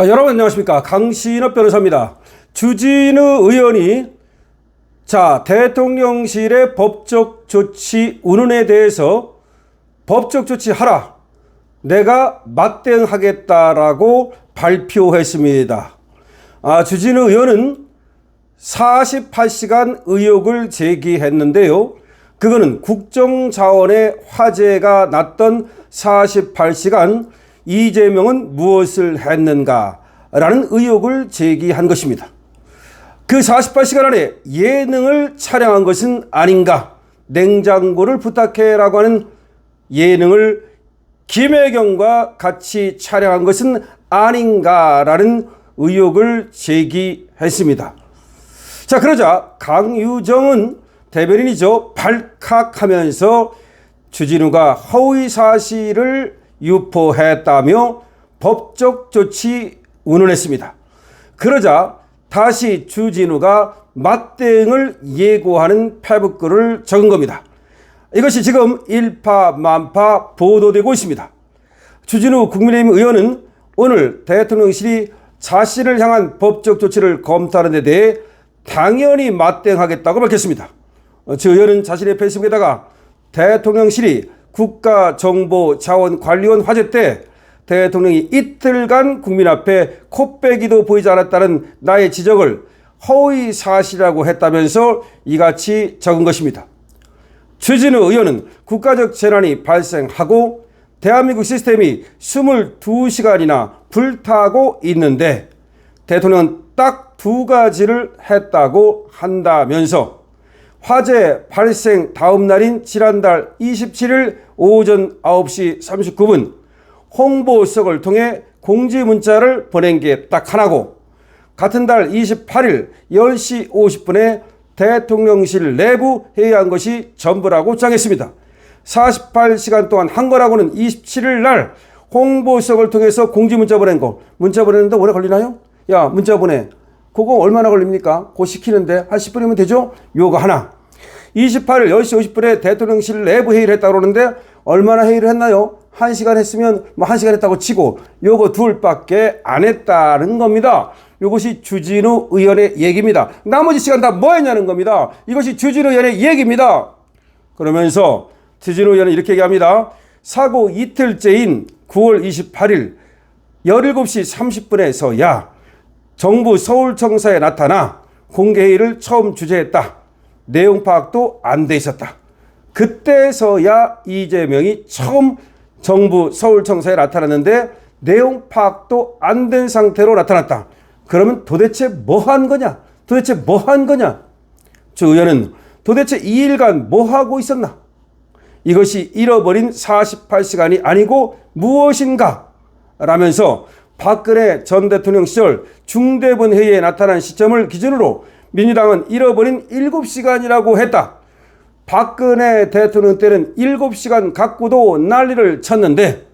여러분 안녕하십니까. 강신업 변호사입니다. 주진우 의원이 대통령실의 법적 조치 운운에 대해서 법적 조치하라, 내가 맞대응하겠다라고 발표했습니다. 주진우 의원은 48시간 의혹을 제기했는데요. 그거는 국정자원의 화제가 났던 48시간 이재명은 무엇을 했는가라는 의혹을 제기한 것입니다. 그 48시간 안에 예능을 촬영한 것은 아닌가, 냉장고를 부탁해라고 하는 예능을 김혜경과 같이 촬영한 것은 아닌가라는 의혹을 제기했습니다. 그러자 강유정은 대변인이죠, 발칵하면서 주진우가 허위 사실을 유포했다며 법적 조치 운운했습니다. 그러자 다시 주진우가 맞대응을 예고하는 페북글을 적은 겁니다. 이것이 지금 일파만파 보도되고 있습니다. 주진우 국민의힘 의원은 오늘 대통령실이 자신을 향한 법적 조치를 검토하는 데 대해 당연히 맞대응하겠다고 밝혔습니다. 주 의원은 자신의 페이스북에다가 대통령실이 국가정보자원관리원 화재 때 대통령이 이틀간 국민 앞에 코빼기도 보이지 않았다는 나의 지적을 허위 사실이라고 했다면서 이같이 적은 것입니다. 주진우 의원은 국가적 재난이 발생하고 대한민국 시스템이 22시간이나 불타고 있는데 대통령은 딱 두 가지를 했다고 한다면서 화재 발생 다음 날인 지난달 27일 오전 9시 39분 홍보석을 통해 공지 문자를 보낸 게 딱 하나고, 같은 달 28일 10시 50분에 대통령실 내부 회의한 것이 전부라고 주장했습니다. 48시간 동안 한 거라고는 27일 날 홍보석을 통해서 공지 문자 보낸 거, 문자 보내는데 오래 걸리나요? 야, 문자 보내. 그거 얼마나 걸립니까? 그거 시키는데 한 10분이면 되죠? 요거 하나. 28일 10시 50분에 대통령실 내부 회의를 했다고 그러는데 얼마나 회의를 했나요? 1시간 했으면 1시간 했다고 치고 요거 둘밖에 안 했다는 겁니다. 이것이 주진우 의원의 얘기입니다. 나머지 시간 다 뭐 했냐는 겁니다. 이것이 주진우 의원의 얘기입니다. 그러면서 주진우 의원은 이렇게 얘기합니다. 사고 이틀째인 9월 28일 17시 30분에서야 정부 서울청사에 나타나 공개회의를 처음 주재했다. 내용 파악도 안 돼 있었다. 그때서야 이재명이 처음 정부 서울청사에 나타났는데 내용 파악도 안 된 상태로 나타났다. 그러면 도대체 뭐 한 거냐? 도대체 뭐 한 거냐? 주 의원은 도대체 2일간 뭐 하고 있었나? 이것이 잃어버린 48시간이 아니고 무엇인가? 라면서 박근혜 전 대통령 시절 중대본 회의에 나타난 시점을 기준으로 민주당은 잃어버린 7시간이라고 했다. 박근혜 대통령 때는 7시간 갖고도 난리를 쳤는데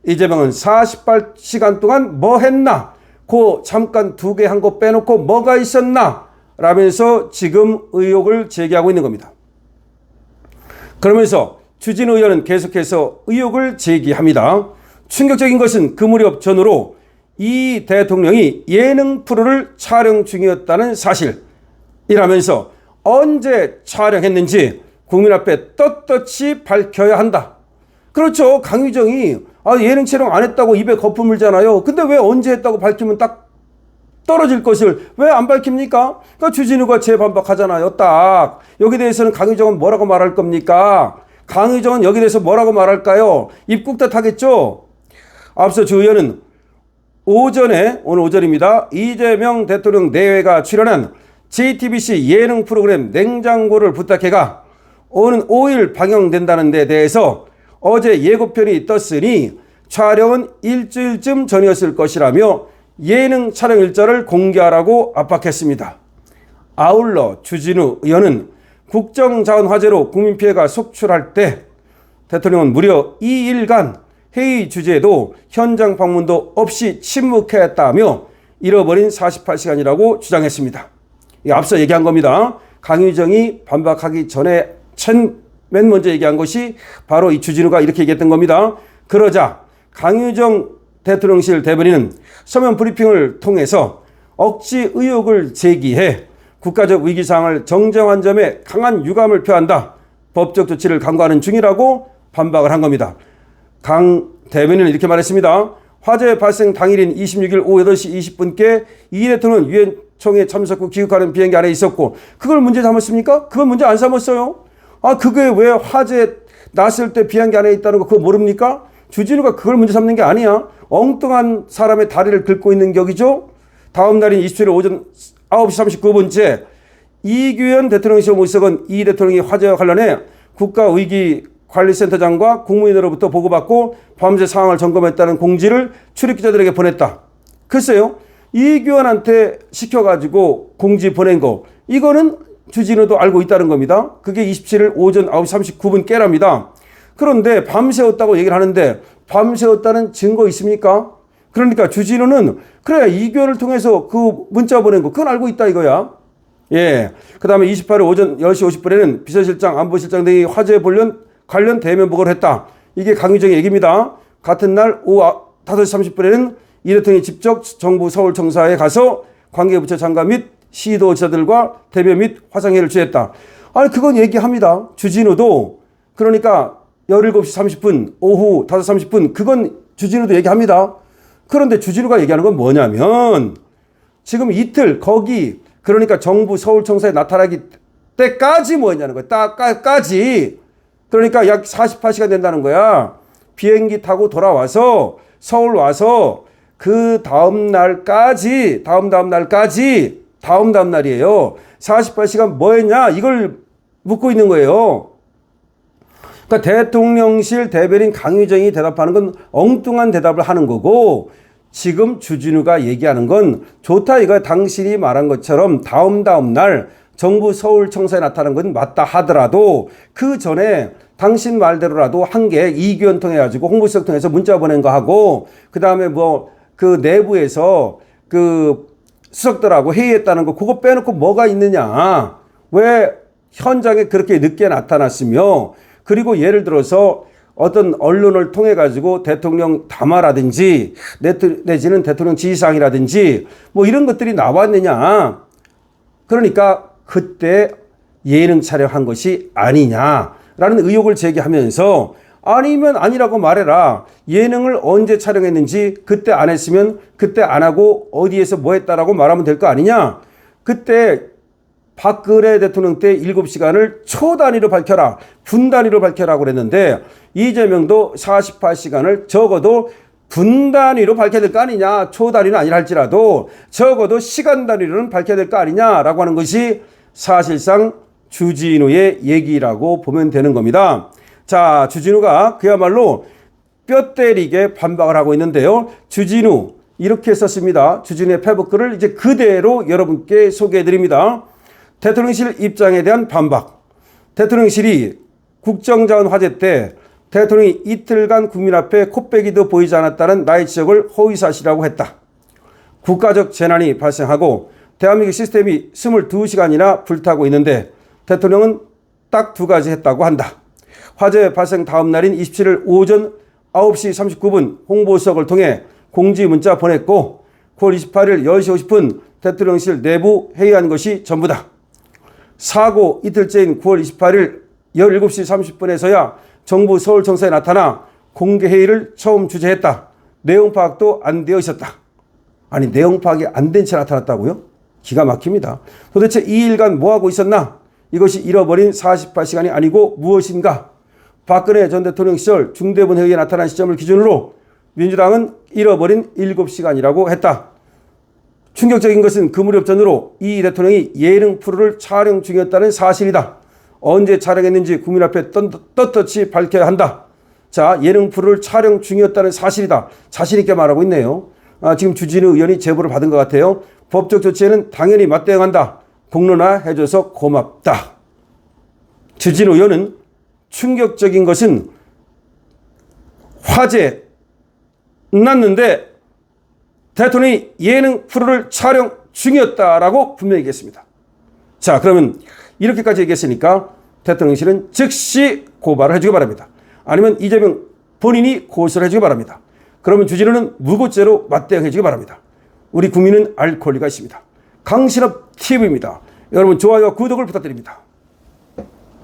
이재명은 48시간 동안 뭐 했나? 그 잠깐 2개 한 거 빼놓고 뭐가 있었나? 라면서 지금 의혹을 제기하고 있는 겁니다. 그러면서 주진우 의원은 계속해서 의혹을 제기합니다. 충격적인 것은 그 무렵 전후로 이 대통령이 예능 프로를 촬영 중이었다는 사실이라면서 언제 촬영했는지 국민 앞에 떳떳이 밝혀야 한다. 그렇죠. 강유정이 예능 촬영 안 했다고 입에 거품 물잖아요. 근데 왜 언제 했다고 밝히면 딱 떨어질 것을 왜 안 밝힙니까? 그러니까 주진우가 재반박하잖아요. 딱 여기 대해서는 강유정은 뭐라고 말할 겁니까? 강유정은 여기 대해서 뭐라고 말할까요? 입국탓 하겠죠. 앞서 주 의원은 오늘 오전입니다. 이재명 대통령 내외가 출연한 JTBC 예능 프로그램 냉장고를 부탁해가 오는 5일 방영된다는 데 대해서 어제 예고편이 떴으니 촬영은 일주일쯤 전이었을 것이라며 예능 촬영 일자를 공개하라고 압박했습니다. 아울러 주진우 의원은 국정자원 화재로 국민피해가 속출할 때 대통령은 무려 2일간 회의 주제도 현장 방문도 없이 침묵했다며 잃어버린 48시간이라고 주장했습니다. 앞서 얘기한 겁니다. 강유정이 반박하기 전에 맨 먼저 얘기한 것이 바로 이 주진우가 이렇게 얘기했던 겁니다. 그러자 강유정 대통령실 대변인은 서면 브리핑을 통해서 억지 의혹을 제기해 국가적 위기상황을 정정한 점에 강한 유감을 표한다. 법적 조치를 강구하는 중이라고 반박을 한 겁니다. 강 대변인은 이렇게 말했습니다. 화재 발생 당일인 26일 오후 8시 20분께 이 대통령은 유엔 총회 참석 후 귀국하는 비행기 안에 있었고 그걸 문제 삼았습니까? 그건 문제 안 삼았어요. 그게 왜 화재 났을 때 비행기 안에 있다는 거 그거 모릅니까? 주진우가 그걸 문제 삼는 게 아니야. 엉뚱한 사람의 다리를 긁고 있는 격이죠. 다음 날인 27일 오전 9시 39분째 이규현 대통령실 모시석은 이 대통령이 화재와 관련해 국가위기관리센터장과 국무위원으로부터 보고받고 밤새 상황을 점검했다는 공지를 출입기자들에게 보냈다. 글쎄요. 이규현한테 시켜가지고 공지 보낸 거 이거는 주진우도 알고 있다는 겁니다. 그게 27일 오전 9시 39분 깨랍니다. 그런데 밤새웠다고 얘기를 하는데 밤새웠다는 증거 있습니까? 그러니까 주진우는 그래 이규현을 통해서 그 문자 보낸 거 그건 알고 있다 이거야. 예. 그 다음에 28일 오전 10시 50분에는 비서실장, 안보실장 등이 화재 관련 대면 보고를 했다. 이게 강유정의 얘기입니다. 같은 날 오후 5시 30분에는 이 대통령이 직접 정부 서울청사에 가서 관계부처 장관 및 시도지사들과 대면 및 화상회의를 주했다. 그건 얘기합니다. 주진우도 그러니까 17시 30분, 오후 5시 30분 그건 주진우도 얘기합니다. 그런데 주진우가 얘기하는 건 뭐냐면 지금 이틀 거기 그러니까 정부 서울청사에 나타나기 때까지 뭐 했냐는 거야. 딱까지. 그러니까 약 48시간 된다는 거야. 비행기 타고 돌아와서 서울 와서 그 다음 날까지 다음 날이에요. 48시간 뭐 했냐 이걸 묻고 있는 거예요. 그러니까 대통령실 대변인 강유정이 대답하는 건 엉뚱한 대답을 하는 거고 지금 주진우가 얘기하는 건 좋다 이거 당신이 말한 것처럼 다음 날 정부 서울청사에 나타난 건 맞다 하더라도 그 전에 당신 말대로라도 한 게 이규현 통해 가지고 홍보수석 통해서 문자 보낸 거 하고 그 다음에 뭐 그 내부에서 그 수석들하고 회의했다는 거 그거 빼놓고 뭐가 있느냐 왜 현장에 그렇게 늦게 나타났으며 그리고 예를 들어서 어떤 언론을 통해 가지고 대통령 담화라든지 내지는 대통령 지시사항이라든지 뭐 이런 것들이 나왔느냐. 그러니까 그때 예능 촬영한 것이 아니냐라는 의혹을 제기하면서 아니면 아니라고 말해라. 예능을 언제 촬영했는지 그때 안 했으면 그때 안 하고 어디에서 뭐 했다라고 말하면 될 거 아니냐. 그때 박근혜 대통령 때 7시간을 초 단위로 밝혀라. 분 단위로 밝혀라고 그랬는데 이재명도 48시간을 적어도 분 단위로 밝혀야 될 거 아니냐. 초 단위는 아니라 할지라도 적어도 시간 단위로는 밝혀야 될 거 아니냐라고 하는 것이 사실상 주진우의 얘기라고 보면 되는 겁니다. 자, 주진우가 그야말로 뼈 때리게 반박을 하고 있는데요. 주진우 이렇게 썼습니다. 주진우의 페북글을 이제 그대로 여러분께 소개해 드립니다. 대통령실 입장에 대한 반박. 대통령실이 국정자원 화재 때 대통령이 이틀간 국민 앞에 코빼기도 보이지 않았다는 나의 지적을 허위사실이라고 했다. 국가적 재난이 발생하고 대한민국 시스템이 22시간이나 불타고 있는데 대통령은 딱 2가지 했다고 한다. 화재 발생 다음 날인 27일 오전 9시 39분 홍보수석을 통해 공지 문자 보냈고 9월 28일 10시 50분 대통령실 내부 회의한 것이 전부다. 사고 이틀째인 9월 28일 17시 30분에서야 정부 서울청사에 나타나 공개회의를 처음 주재했다. 내용 파악도 안 되어 있었다. 아니 내용 파악이 안 된 채 나타났다고요? 기가 막힙니다. 도대체 2일간 뭐하고 있었나? 이것이 잃어버린 48시간이 아니고 무엇인가? 박근혜 전 대통령 시절 중대본 회의에 나타난 시점을 기준으로 민주당은 잃어버린 7시간이라고 했다. 충격적인 것은 그 무렵 전으로 이 대통령이 예능 프로를 촬영 중이었다는 사실이다. 언제 촬영했는지 국민 앞에 떳떳이 밝혀야 한다. 자, 예능 프로를 촬영 중이었다는 사실이다. 자신 있게 말하고 있네요. 지금 주진우 의원이 제보를 받은 것 같아요. 법적 조치에는 당연히 맞대응한다. 공론화해줘서 고맙다. 주진우 의원은 충격적인 것은 화재 났는데 대통령이 예능 프로를 촬영 중이었다라고 분명히 얘기했습니다. 자, 그러면 이렇게까지 얘기했으니까 대통령실은 즉시 고발을 해주기 바랍니다. 아니면 이재명 본인이 고소를 해주기 바랍니다. 그러면 주진우는 무고죄로 맞대응해 주기 바랍니다. 우리 국민은 알 권리가 있습니다. 강신업 TV입니다. 여러분 좋아요와 구독을 부탁드립니다.